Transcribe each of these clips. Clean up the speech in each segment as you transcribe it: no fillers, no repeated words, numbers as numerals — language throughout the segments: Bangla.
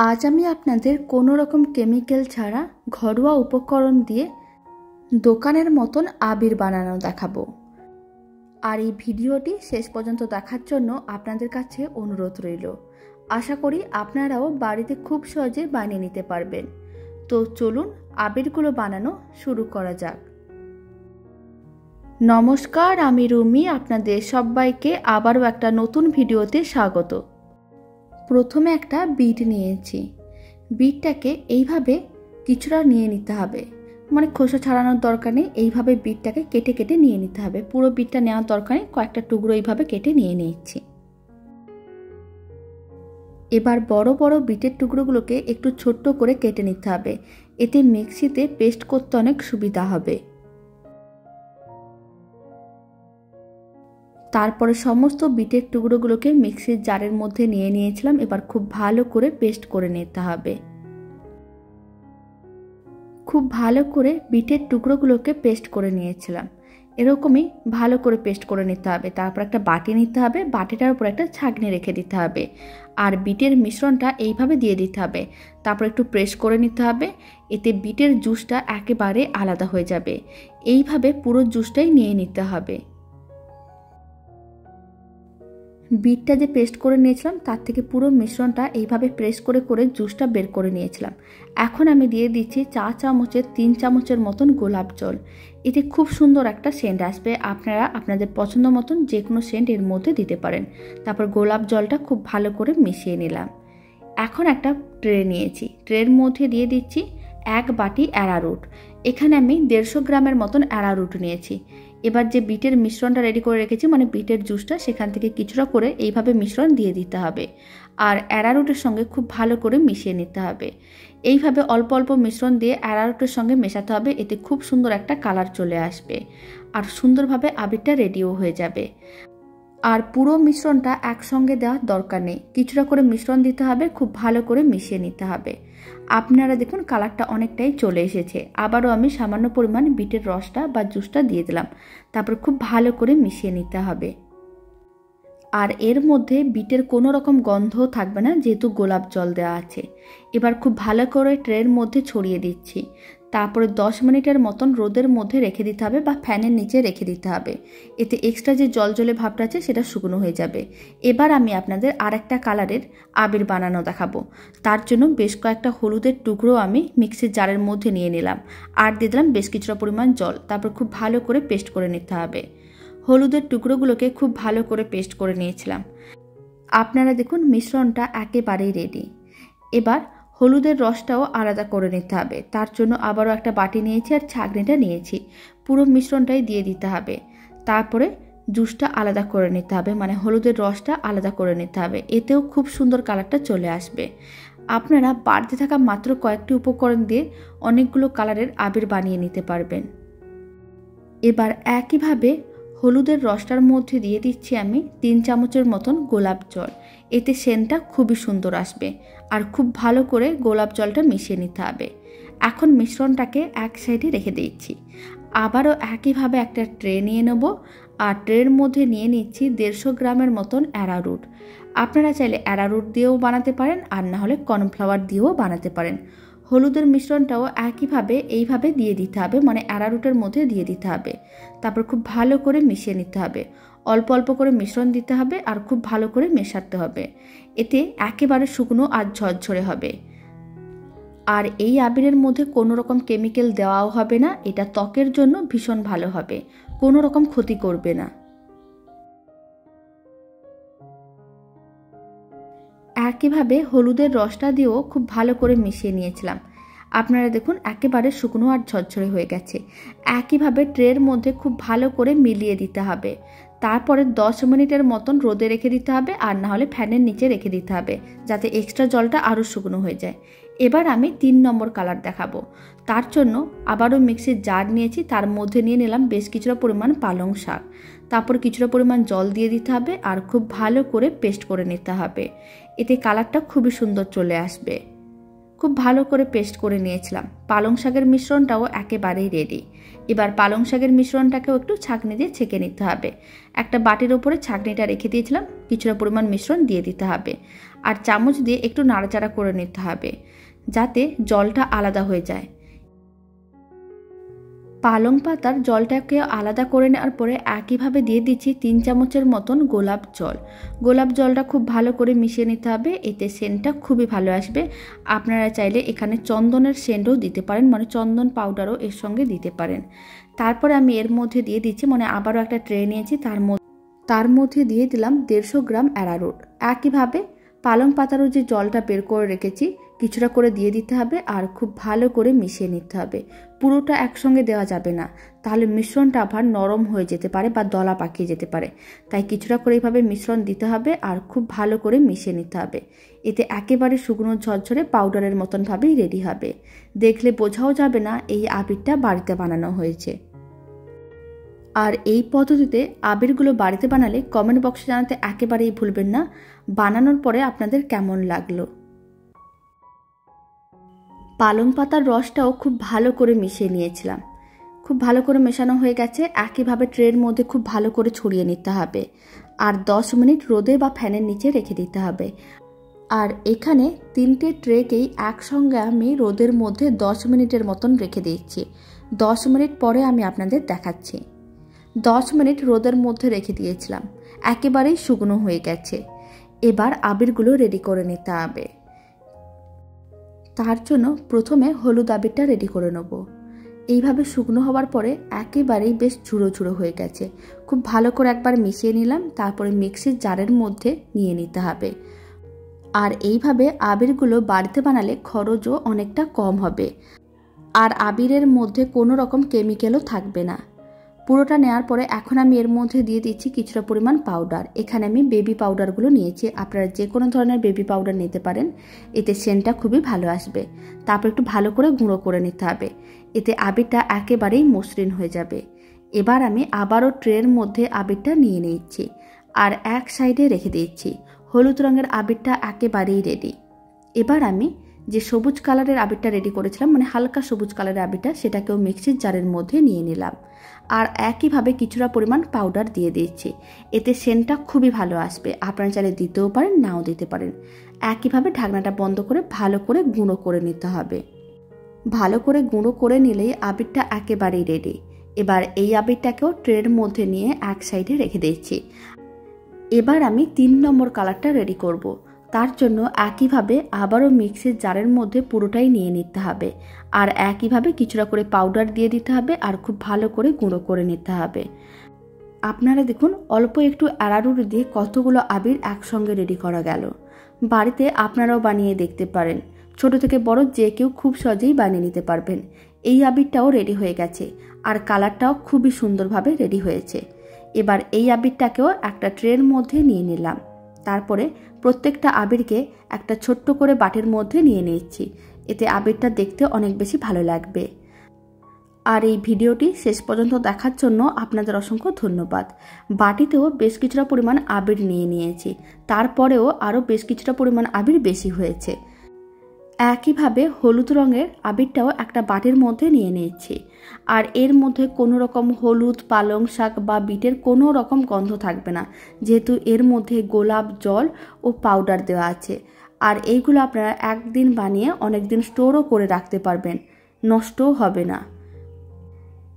আজ আমি আপনাদের কোনো রকম কেমিক্যাল ছাড়া ঘরোয়া উপকরণ দিয়ে দোকানের মতন আবির বানানো দেখাবো। আর এই ভিডিওটি শেষ পর্যন্ত দেখার জন্য আপনাদের কাছে অনুরোধ রইল। আশা করি আপনারাও বাড়িতে খুব সহজে বানিয়ে নিতে পারবেন। তো চলুন আবিরগুলো বানানো শুরু করা যাক। নমস্কার, আমি রুমি, আপনাদের সবাইকে আবারও একটা নতুন ভিডিওতে স্বাগত। প্রথমে একটা বিট নিয়েছি। বিটটাকে এইভাবে কিছুটা নিয়ে নিতে হবে, মানে খোসা ছাড়ানোর দরকার নেই। এইভাবে বিটটাকে কেটে কেটে নিয়ে নিতে হবে। পুরো বিটটা নেওয়ার দরকার নেই, কয়েকটা টুকরো এইভাবে কেটে নিয়ে নিচ্ছি। এবার বড় বড় বিটের টুকরোগুলোকে একটু ছোট্ট করে কেটে নিতে হবে, এতে মিক্সিতে পেস্ট করতে অনেক সুবিধা হবে। তারপরে সমস্ত বিটের টুকরোগুলোকে মিক্সির জারের মধ্যে নিয়ে নিয়েছিলাম। এবার খুব ভালো করে পেস্ট করে নিতে হবে। খুব ভালো করে বিটের টুকরোগুলোকে পেস্ট করে নিয়েছিলাম। এরকমই ভালো করে পেস্ট করে নিতে হবে। তারপর একটা বাটি নিতে হবে, বাটিটার উপর একটা ছাঁকনি রেখে দিতে হবে, আর বিটের মিশ্রণটা এইভাবে দিয়ে দিতে হবে। তারপর একটু প্রেস করে নিতে হবে, এতে বিটের জুসটা একেবারে আলাদা হয়ে যাবে। এইভাবে পুরো জুসটাই নিয়ে নিতে হবে। বিটটা যে পেস্ট করে নিয়েছিলাম তার থেকে পুরো মিশ্রণটা এইভাবে প্রেস করে করে জুসটা বের করে নিয়েছিলাম। এখন আমি দিয়ে দিচ্ছি 4 চামচের 3 চামচের মতন গোলাপ জল। এতে খুব সুন্দর একটা সেন্ট আসবে। আপনারা আপনাদের পছন্দ মতন যে কোনো সেন্ট এর মধ্যে দিতে পারেন। তারপর গোলাপ জলটা খুব ভালো করে মিশিয়ে নিলাম। এখন একটা ট্রে নিয়েছি, ট্রের মধ্যে দিয়ে দিচ্ছি 1 বাটি অ্যারারুট। এখানে আমি 150 গ্রামের মতন অ্যারারুট নিয়েছি। এবার যে বিটের মিশ্রণটা রেডি করে রেখেছি, মানে বিটের জুসটা, সেখান থেকে কিছুটা করে এইভাবে মিশ্রণ দিয়ে দিতে হবে, আর অ্যারারুটের সঙ্গে খুব ভালো করে মিশিয়ে নিতে হবে। এইভাবে অল্প অল্প মিশ্রণ দিয়ে অ্যারারুটের সঙ্গে মেশাতে হবে, এতে খুব সুন্দর একটা কালার চলে আসবে আর সুন্দরভাবে আবিরটা রেডিও হয়ে যাবে। আর পুরো মিশ্রণটা একসঙ্গে দেওয়ার দরকার নেই, কিছুটা করে মিশ্রণ দিতে হবে, খুব ভালো করে মিশিয়ে নিতে হবে। আপনারা দেখুন কালারটা অনেকটাই চলে এসেছে। আবারও আমি সামান্য পরিমাণ বিটের রসটা বা জুসটা দিয়ে দিলাম। তারপর খুব ভালো করে মিশিয়ে নিতে হবে। আর এর মধ্যে বিটের কোনো রকম গন্ধ থাকবে না, যেহেতু গোলাপ জল দেওয়া আছে। এবার খুব ভালো করে ট্রের মধ্যে ছড়িয়ে দিচ্ছি। তারপরে 10 মিনিটের মতন রোদের মধ্যে রেখে দিতে হবে বা ফ্যানের নিচে রেখে দিতে হবে, এতে এক্সট্রা যে জলজলে ভাবটা আছে সেটা শুকনো হয়ে যাবে। এবার আমি আপনাদের আরেকটা কালারের আবির বানানো দেখাবো। তার জন্য বেশ কয়েকটা হলুদের টুকরো আমি মিক্সির জারের মধ্যে নিয়ে নিলাম, আর দিয়ে দিলাম বেশ কিছুটা পরিমাণ জল। তারপর খুব ভালো করে পেস্ট করে নিতে হবে। হলুদের টুকরোগুলোকে খুব ভালো করে পেস্ট করে নিয়েছিলাম। আপনারা দেখুন মিশ্রণটা একেবারেই রেডি। এবার হলুদের রসটাও আলাদা করে নিতে হবে। তার জন্য আবারও একটা বাটি নিয়েছি আর ছাঁকনিটা নিয়েছি, পুরো মিশ্রণটাই দিয়ে দিতে হবে। তারপরে জুসটা আলাদা করে নিতে হবে, মানে হলুদের রসটা আলাদা করে নিতে হবে, এতেও খুব সুন্দর কালারটা চলে আসবে। আপনারা বাড়তে থাকা মাত্র কয়েকটি উপকরণ দিয়ে অনেকগুলো কালারের আবির বানিয়ে নিতে পারবেন। এবার একইভাবে হলুদের রসটার মধ্যে দিয়ে দিচ্ছি আমি 3 চামচের মতন গোলাপ জল। এতে সেন্টটা খুবই সুন্দর আসবে। আর খুব ভালো করে গোলাপ জলটা মিশিয়ে নিতে হবে। এখন মিশ্রণটাকে এক সাইডে রেখে দিচ্ছি। আবারও একইভাবে একটা ট্রে নিয়ে নেব, আর ট্রের মধ্যে নিয়ে নিচ্ছি 150 গ্রামের মতন অ্যারারুট। আপনারা চাইলে অ্যারারুট দিয়েও বানাতে পারেন, আর না হলে কর্নফ্লাওয়ার দিয়েও বানাতে পারেন। হলুদের মিশ্রণটাও একইভাবে এইভাবে দিয়ে দিতে হবে, মানে অ্যারারুটের মধ্যে দিয়ে দিতে হবে। তারপর খুব ভালো করে মিশিয়ে নিতে হবে। অল্প অল্প করে মিশ্রণ দিতে হবে আর খুব ভালো করে মেশাতে হবে, এতে একেবারে শুকনো আর ঝরঝরে হবে। আর এই আবিরের মধ্যে কোনো রকম কেমিক্যাল দেওয়াও হবে না, এটা ত্বকের জন্য ভীষণ ভালো হবে, কোনো রকম ক্ষতি করবে না। একইভাবে হলুদের রসটা দিয়েও খুব ভালো করে মিশিয়ে নিয়েছিলাম। আপনারা দেখুন একেবারে শুকনো আর ঝরঝরে হয়ে গেছে। একইভাবে ট্রের মধ্যে খুব ভালো করে মিলিয়ে দিতে হবে। তারপরে 10 মিনিটের মতন রোদে রেখে দিতে হবে, আর না হলে ফ্যানের নিচে রেখে দিতে হবে, যাতে এক্সট্রা জলটা আরও শুকনো হয়ে যায়। এবার আমি 3 নম্বর কালার দেখাবো। তার জন্য আবারও মিক্সির জার নিয়েছি, তার মধ্যে নিয়ে নিলাম বেশ কিছুটা পরিমাণ পালং শাক। তারপর কিছুটা পরিমাণ জল দিয়ে দিতে হবে, আর খুব ভালো করে পেস্ট করে নিতে হবে, এতে কালারটা খুবই সুন্দর চলে আসবে। খুব ভালো করে পেস্ট করে নিয়েছিলাম। পালং শাকের মিশ্রণটাও একেবারেই রেডি। এবার পালং শাকের মিশ্রণটাকেও একটু ছাঁকনি দিয়ে ছেঁকে নিতে হবে। একটা বাটির ওপরে ছাঁকনিটা রেখে দিয়েছিলাম, কিছুটা পরিমাণ মিশ্রণ দিয়ে দিতে হবে আর চামচ দিয়ে একটু নাড়াচাড়া করে নিতে হবে যাতে জলটা আলাদা হয়ে যায়। পালং পাতার জলটাকে আলাদা করে নেওয়ার পরে একইভাবে দিয়ে দিচ্ছি 3 চামচের মতন গোলাপ জল। গোলাপ জলটা খুব ভালো করে মিশিয়ে নিতে হবে, এতে সেন্টটা খুবই ভালো আসবে। আপনারা চাইলে এখানে চন্দনের সেন্টও দিতে পারেন, মানে চন্দন পাউডারও এর সঙ্গে দিতে পারেন। তারপরে আমি এর মধ্যে দিয়ে দিচ্ছি, মানে আবারও একটা ট্রে নিয়েছি, তার মধ্যে দিয়ে দিলাম 150 গ্রাম অ্যারারুট। একইভাবে পালং পাতারও যে জলটা বের করে রেখেছি কিছুটা করে দিয়ে দিতে হবে আর খুব ভালো করে মিশিয়ে নিতে হবে। পুরোটা একসঙ্গে দেওয়া যাবে না, তাহলে মিশ্রণটা আবার নরম হয়ে যেতে পারে বা দলা পাকিয়ে যেতে পারে। তাই কিছুটা করে এইভাবে মিশ্রণ দিতে হবে আর খুব ভালো করে মিশিয়ে নিতে হবে। এতে একেবারে শুকনো ঝরঝরে পাউডারের মতনভাবেই রেডি হবে। দেখলে বোঝাও যাবে না এই আবিরটা বাড়িতে বানানো হয়েছে। আর এই পদ্ধতিতে আবিরগুলো বাড়িতে বানালে কমেন্ট বক্সে জানাতে একেবারেই ভুলবেন না বানানোর পরে আপনাদের কেমন লাগলো। পালং পাতার রসটাও খুব ভালো করে মিশিয়ে নিয়েছিলাম। খুব ভালো করে মেশানো হয়ে গেছে। একইভাবে ট্রের মধ্যে খুব ভালো করে ছড়িয়ে নিতে হবে আর 10 মিনিট রোদে বা ফ্যানের নিচে রেখে দিতে হবে। আর এখানে 3টে ট্রেকেই একসঙ্গে আমি রোদের মধ্যে 10 মিনিটের মতন রেখে দিচ্ছি। 10 মিনিট পরে আমি আপনাদের দেখাচ্ছি। 10 মিনিট রোদের মধ্যে রেখে দিয়েছিলাম, একেবারেই শুকনো হয়ে গেছে। এবার আবিরগুলো রেডি করে নিতে হবে। তার জন্য প্রথমে হলুদ আবিরটা রেডি করে নেব। এইভাবে শুকনো হওয়ার পরে একেবারেই বেশ ঝুড়ো ঝুড়ো হয়ে গেছে। খুব ভালো করে একবার মিশিয়ে নিলাম, তারপরে মিক্সির জারের মধ্যে নিয়ে নিতে হবে। আর এইভাবে আবিরগুলো বাড়িতে বানালে খরচও অনেকটা কম হবে আর আবিরের মধ্যে কোনো রকম কেমিক্যালও থাকবে না। পুরোটা নেওয়ার পরে এখন আমি এর মধ্যে দিয়ে দিচ্ছি কিছুটা পরিমাণ পাউডার। এখানে আমি বেবি পাউডারগুলো নিয়েছি, আপনারা যে কোনো ধরনের বেবি পাউডার নিতে পারেন, এতে সেন্টটা খুবই ভালো আসবে। তারপর একটু ভালো করে গুঁড়ো করে নিতে হবে, এতে আবিরটা একেবারেই মসৃণ হয়ে যাবে। এবার আমি আবারও ট্রের মধ্যে আবিরটা নিয়ে নিচ্ছি আর এক সাইডে রেখে দিচ্ছি। হলুদ রঙের আবিরটা একেবারেই রেডি। এবার আমি যে সবুজ কালারের আবিরটা রেডি করেছিলাম, মানে হালকা সবুজ কালারের আবিরটা, সেটাকেও মিক্সির জারের মধ্যে নিয়ে নিলাম আর একইভাবে কিছুটা পরিমাণ পাউডার দিয়ে দিচ্ছি। এতে সেন্টটা খুবই ভালো আসবে। আপনারা চাইলে দিতেও পারেন, নাও দিতে পারেন। একইভাবে ঢাকনাটা বন্ধ করে ভালো করে গুঁড়ো করে নিতে হবে। ভালো করে গুঁড়ো করে নিলেই আবিরটা একেবারেই রেডি। এবার এই আবিরটাকেও ট্রের মধ্যে নিয়ে এক সাইডে রেখে দিচ্ছি। এবার আমি 3 নম্বর কালারটা রেডি করব। তার জন্য একইভাবে আবারও মিক্সির জারের মধ্যে পুরোটাই নিয়ে নিতে হবে আর একইভাবে কিছুটা করে পাউডার দিয়ে দিতে হবে আর খুব ভালো করে গুঁড়ো করে নিতে হবে। আপনারা দেখুন অল্প একটু অ্যারারুট দিয়ে কতগুলো আবির একসঙ্গে রেডি করা গেল। বাড়িতে আপনারাও বানিয়ে দেখতে পারেন, ছোট থেকে বড় যে কেউ খুব সহজেই বানিয়ে নিতে পারবেন। এই আবিরটাও রেডি হয়ে গেছে আর কালারটাও খুবই সুন্দরভাবে রেডি হয়েছে। এবার এই আবিরটাকেও একটা ট্রের মধ্যে নিয়ে নিলাম। তারপরে প্রত্যেকটা আবিরকে একটা ছোট্ট করে বাটির মধ্যে নিয়ে নিচ্ছি, এতে আবিরটা দেখতে অনেক বেশি ভালো লাগবে। আর এই ভিডিওটি শেষ পর্যন্ত দেখার জন্য আপনাদের অসংখ্য ধন্যবাদ। বাটিতেও বেশ কিছুটা পরিমাণ আবির নিয়ে নিয়েছি, তারপরেও আরও বেশ কিছুটা পরিমাণ আবির বেশি হয়েছে। একইভাবে হলুদ রঙের আবিরটাও একটা বাটির মধ্যে নিয়ে নিচ্ছি আর এর মধ্যে কোনো রকম হলুদ, পালং শাক বা বিটের কোনো রকম গন্ধ থাকবে না, যেহেতু এর মধ্যে গোলাপ জল ও পাউডার দেওয়া আছে। আর এইগুলো আপনারা একদিন বানিয়ে অনেক দিন স্টোরও করে রাখতে পারবেন, নষ্টও হবে না।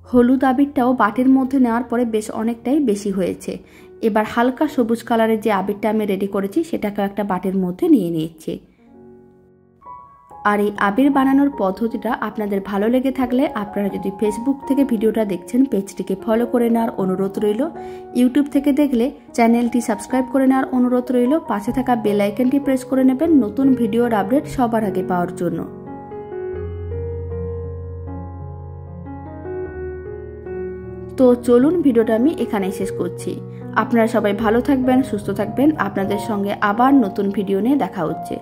হলুদ আবিরটাও বাটির মধ্যে নেওয়ার পরে বেশ অনেকটাই বেশি হয়েছে। এবার হালকা সবুজ কালারের যে আবিরটা আমি রেডি করেছি সেটাকে একটা বাটির মধ্যে নিয়ে নিচ্ছি। আর এই আবির বানানোর পদ্ধতিটা আপনাদের ভালো লেগে থাকলে আপনারা যদি ফেসবুক থেকে ভিডিওটা দেখছেন পেজটিকে ফলো করে নেওয়ার অনুরোধ রইল। ইউটিউব থেকে দেখলে চ্যানেলটি সাবস্ক্রাইব করে নেওয়ার অনুরোধ রইল। পাশে থাকা বেল আইকনটি প্রেস করে নেবেন নতুন ভিডিওর আপডেট সবার আগে পাওয়ার জন্য। তো চলুন ভিডিওটা আমি এখানেই শেষ করছি। আপনারা সবাই ভালো থাকবেন, সুস্থ থাকবেন। আপনাদের সঙ্গে আবার নতুন ভিডিও নিয়ে দেখা হচ্ছে।